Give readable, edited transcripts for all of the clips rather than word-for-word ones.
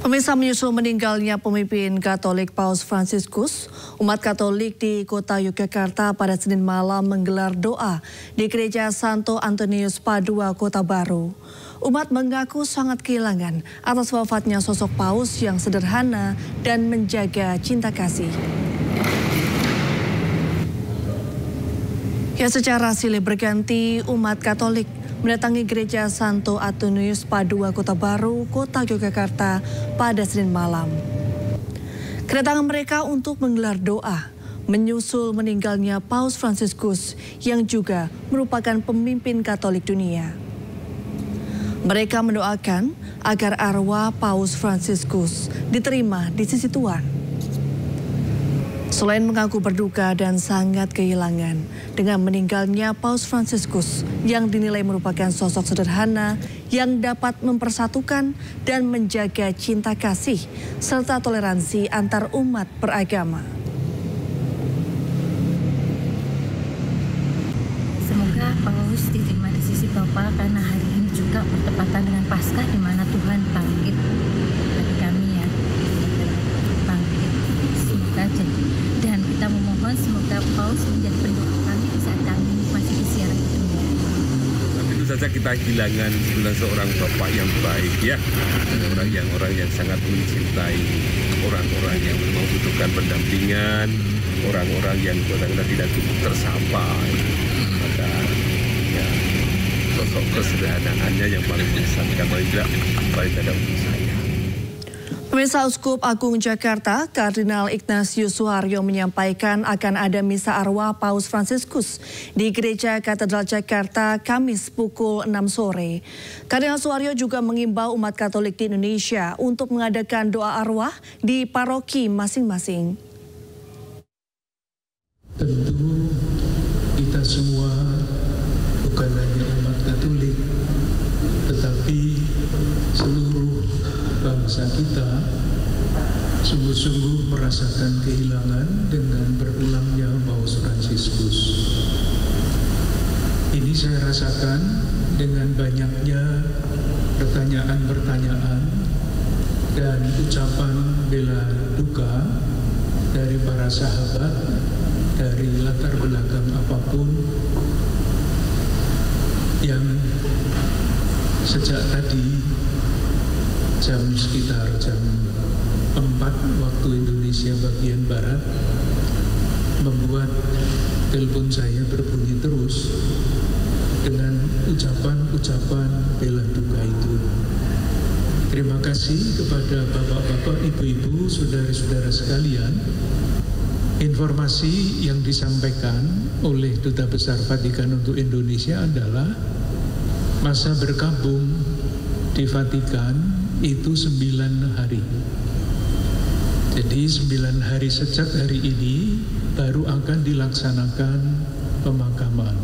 Pemirsa, menyusul meninggalnya pemimpin Katolik Paus Fransiskus, umat Katolik di kota Yogyakarta pada Senin malam menggelar doa di Gereja Santo Antonius Padua, Kota Baru. Umat mengaku sangat kehilangan atas wafatnya sosok Paus yang sederhana dan menjaga cinta kasih. Ya, secara silih berganti umat Katolik mendatangi Gereja Santo Antonius Padua, Kota Baru, Kota Yogyakarta pada Senin malam. Kedatangan mereka untuk menggelar doa menyusul meninggalnya Paus Fransiskus yang juga merupakan pemimpin Katolik dunia. Mereka mendoakan agar arwah Paus Fransiskus diterima di sisi Tuhan. Selain mengaku berduka dan sangat kehilangan dengan meninggalnya Paus Fransiskus yang dinilai merupakan sosok sederhana yang dapat mempersatukan dan menjaga cinta kasih serta toleransi antar umat beragama. Semoga Paus diterima di sisi Bapa karena hari ini juga bertepatan dengan Paskah di mana Tuhan bangkit bagi kami ya. Bangkit. Semoga dan kita memohon semoga Paus menjadi pendoa kami di saat kami masih di siaran dunia. Tentu saja kita kehilangan seorang bapak yang baik ya, orang yang sangat mencintai orang-orang yang membutuhkan pendampingan, orang-orang yang kadang-kadang tidak cukup tersapa. Maka ya, sosok kesederhanaannya yang paling mengesankan paling ada untuk saya. Pemirsa, Uskup Agung Jakarta, Kardinal Ignatius Suharyo menyampaikan akan ada misa arwah Paus Fransiskus di Gereja Katedral Jakarta Kamis pukul 6 sore. Kardinal Suharyo juga mengimbau umat Katolik di Indonesia untuk mengadakan doa arwah di paroki masing-masing. Tentu kita semua bukan hanya umat Katolik, tetapi seluruh bangsa kita sungguh-sungguh merasakan kehilangan dengan berpulangnya Paus Fransiskus. Ini saya rasakan dengan banyaknya pertanyaan-pertanyaan dan ucapan bela duka dari para sahabat dari latar belakang apapun yang sejak tadi sekitar jam 4 waktu Indonesia bagian Barat membuat telepon saya berbunyi terus dengan ucapan-ucapan bela duka itu. Terima kasih kepada bapak-bapak, ibu-ibu, saudara-saudara sekalian. Informasi yang disampaikan oleh Duta Besar Vatikan untuk Indonesia adalah masa berkabung di Vatikan itu 9 hari. Jadi 9 hari sejak hari ini baru akan dilaksanakan pemakaman.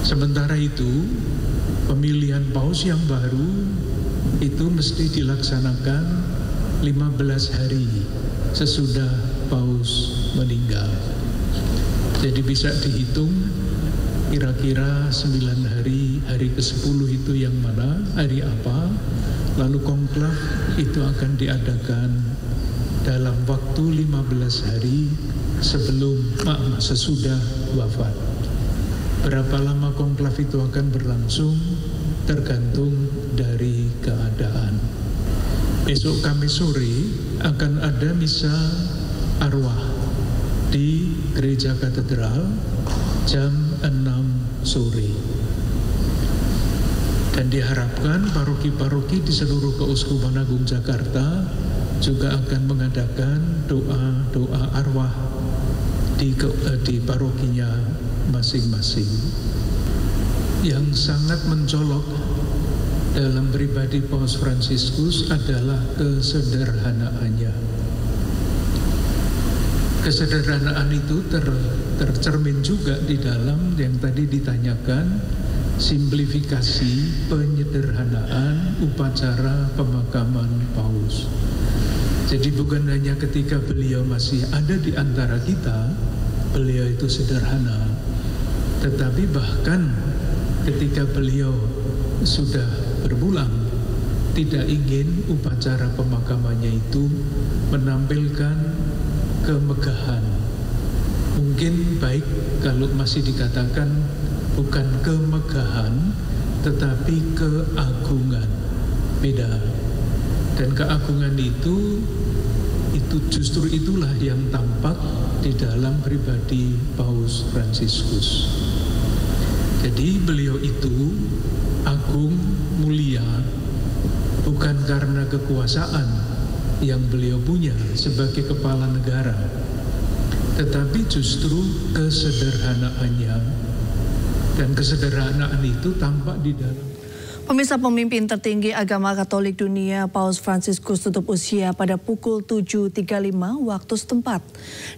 Sementara itu pemilihan paus yang baru itu mesti dilaksanakan 15 hari sesudah paus meninggal. Jadi bisa dihitung kira-kira 9 hari, hari ke-10 itu yang mana, hari apa, lalu konklav itu akan diadakan dalam waktu 15 hari sesudah wafat. Berapa lama konklav itu akan berlangsung tergantung dari keadaan. Besok Kamis sore akan ada misa arwah di Gereja Katedral jam 6 sore. Dan diharapkan paroki-paroki di seluruh Keuskupan Agung Jakarta juga akan mengadakan doa-doa arwah di parokinya masing-masing. Yang sangat mencolok dalam pribadi Paus Fransiskus adalah kesederhanaannya. Kesederhanaan itu tercermin juga di dalam yang tadi ditanyakan, simplifikasi penyederhanaan upacara pemakaman Paus. Jadi bukan hanya ketika beliau masih ada di antara kita, beliau itu sederhana, tetapi bahkan ketika beliau sudah berpulang, tidak ingin upacara pemakamannya itu menampilkan kemegahan. Mungkin baik kalau masih dikatakan bukan kemegahan, tetapi keagungan. Beda. Dan keagungan itu justru itulah yang tampak di dalam pribadi Paus Fransiskus. Jadi beliau itu agung, mulia, bukan karena kekuasaan yang beliau punya sebagai kepala negara, tetapi justru kesederhanaannya, dan kesederhanaan itu tampak di dalam. Pemirsa, pemimpin tertinggi agama Katolik dunia Paus Fransiskus tutup usia pada pukul 7.35 waktu setempat.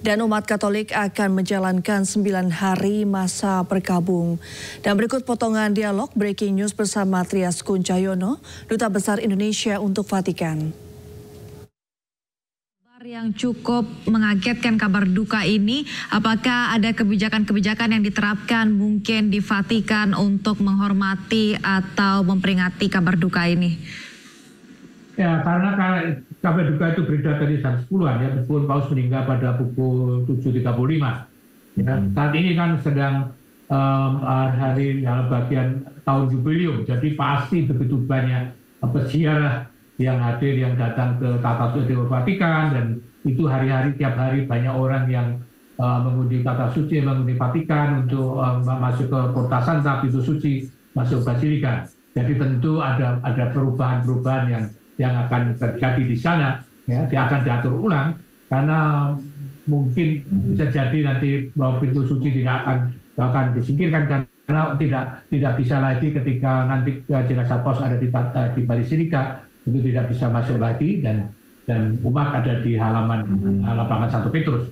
Dan umat Katolik akan menjalankan 9 hari masa berkabung. Dan berikut potongan dialog Breaking News bersama Trias Kuncayono, Duta Besar Indonesia untuk Vatikan. Yang cukup mengagetkan kabar duka ini, apakah ada kebijakan-kebijakan yang diterapkan mungkin di Vatikan untuk menghormati atau memperingati kabar duka ini? Ya, karena kabar duka itu beredar tadi jam 10-an ya, meskipun Paus meninggal pada pukul 7.35. Ya, saat ini kan sedang hari bagian tahun jubileum, jadi pasti begitu banyak peziarah yang hadir, yang datang ke Tata Suci Vatikan, dan itu hari-hari, tiap hari banyak orang yang mengundi Tata Suci, mengundi Vatikan untuk masuk ke Porta Santa, pintu suci, masuk Basilika. Jadi tentu ada perubahan-perubahan yang akan terjadi di sana, ya, dia akan diatur ulang, karena mungkin bisa jadi nanti pintu suci tidak akan disingkirkan, karena tidak bisa lagi ketika nanti jenazah Paus ada di Basilika, itu tidak bisa masuk lagi, dan umat ada di halaman lapangan Santo Petrus.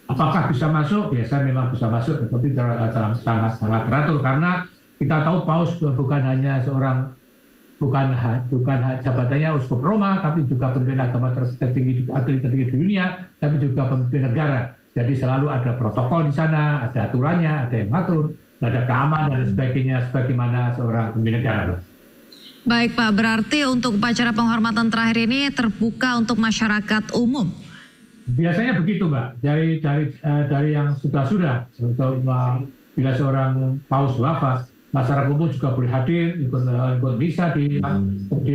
Apakah bisa masuk? Biasa memang bisa masuk, tetapi sangat teratur, karena kita tahu Paus bukan hanya jabatannya uskup Roma, tapi juga pemimpin agama tertinggi di dunia, tapi juga pemimpin negara. Jadi selalu ada protokol di sana, ada aturannya, ada yang mengatur, ada keamanan dan sebagainya, sebagaimana seorang pemimpin negara. Baik Pak, berarti untuk upacara penghormatan terakhir ini terbuka untuk masyarakat umum? Biasanya begitu Mbak, dari yang sudah bila seorang Paus wafat, masyarakat umum juga boleh hadir, ikut misa di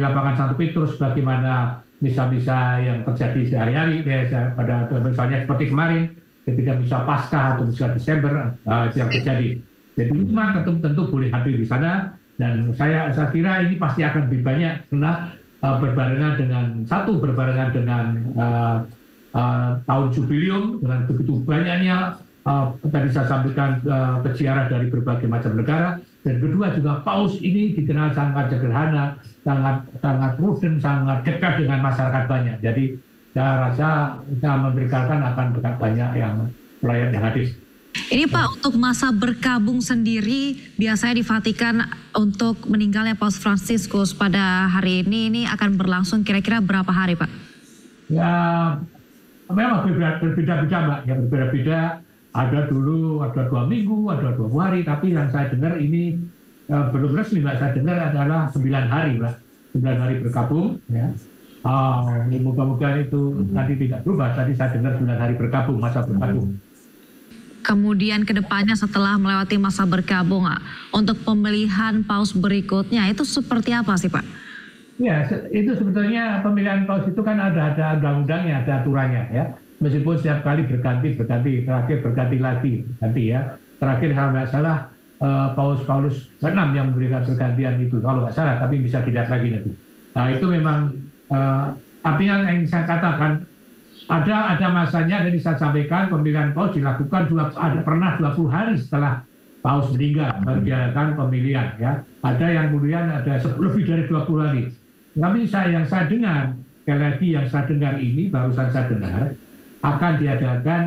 lapangan Santo Petrus, bagaimana misa-misa yang terjadi sehari-hari, pada misalnya seperti kemarin, ketika misa Paskah atau misa Desember yang terjadi. Jadi umat tentu boleh hadir di sana. Dan saya kira ini pasti akan lebih banyak, karena berbarengan dengan tahun jubileum, dengan begitu banyaknya tadi saya sampaikan peziarah dari berbagai macam negara. Dan kedua juga Paus ini dikenal sangat sederhana, sangat prudent, sangat dekat dengan masyarakat banyak. Jadi saya rasa kita memberitakan akan banyak yang pelayan yang hadir. Ini Pak, untuk masa berkabung sendiri biasanya di Vatikan untuk meninggalnya Paus Fransiskus pada hari ini akan berlangsung kira-kira berapa hari Pak? Ya memang berbeda-beda Mbak, yang berbeda-beda. Ada 2 minggu, ada 20 hari, tapi yang saya dengar ini belum resmi Mbak, saya dengar adalah 9 hari Mbak, 9 hari berkabung. Ya. Moga-moga itu nanti tidak berubah, tadi saya dengar 9 hari berkabung, masa berkabung. Kemudian kedepannya setelah melewati masa berkabung, untuk pemilihan Paus berikutnya itu seperti apa sih Pak? Ya, itu sebetulnya pemilihan Paus itu kan ada undang-undangnya, ada aturannya ya. Meskipun setiap kali berganti, terakhir berganti lagi, ya. Terakhir kalau nggak salah Paus ke-6 yang memberikan pergantian itu, kalau nggak salah, tapi bisa dilihat lagi nanti. Nah itu memang artinya yang saya katakan, ada masanya, dan saya sampaikan pemilihan Paus dilakukan pernah 20 hari setelah Paus meninggal diadakan pemilihan ya. Ada yang kemudian ada lebih dari 20 hari. Tapi yang saya dengar, sekali lagi yang saya dengar ini, barusan saya dengar, akan diadakan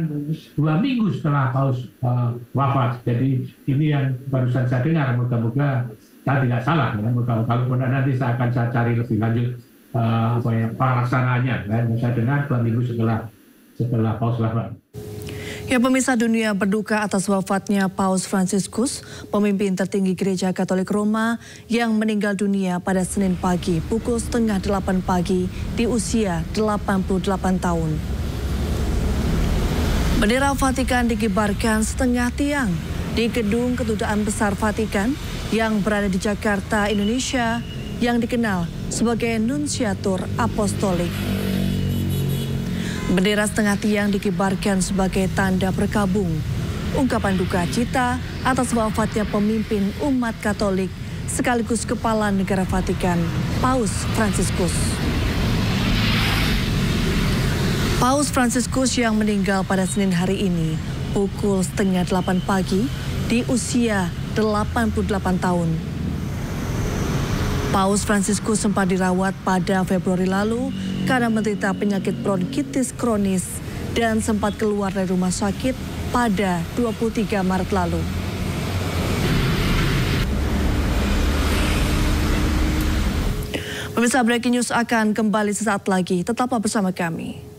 2 minggu setelah Paus wafat. Jadi ini yang barusan saya dengar, moga-moga saya tidak salah. Ya. Moga-moga nanti saya akan cari lebih lanjut pelaksanaannya. Saya dengar 2 minggu setelah Paus wafat. Ya, pemirsa, dunia berduka atas wafatnya Paus Fransiskus, pemimpin tertinggi Gereja Katolik Roma yang meninggal dunia pada Senin pagi pukul 7:30 pagi di usia 88 tahun. Bendera Vatikan dikibarkan setengah tiang di Gedung Kedutaan Besar Vatikan yang berada di Jakarta, Indonesia, yang dikenal sebagai Nunsiatur Apostolik. Bendera setengah tiang dikibarkan sebagai tanda berkabung, ungkapan duka cita atas wafatnya pemimpin umat Katolik sekaligus Kepala Negara Vatikan, Paus Fransiskus. Paus Fransiskus yang meninggal pada Senin hari ini pukul 7:30 pagi di usia 88 tahun. Paus Fransiskus sempat dirawat pada Februari lalu karena menderita penyakit bronkitis kronis dan sempat keluar dari rumah sakit pada 23 Maret lalu. Pemirsa, Breaking News akan kembali sesaat lagi. Tetaplah bersama kami.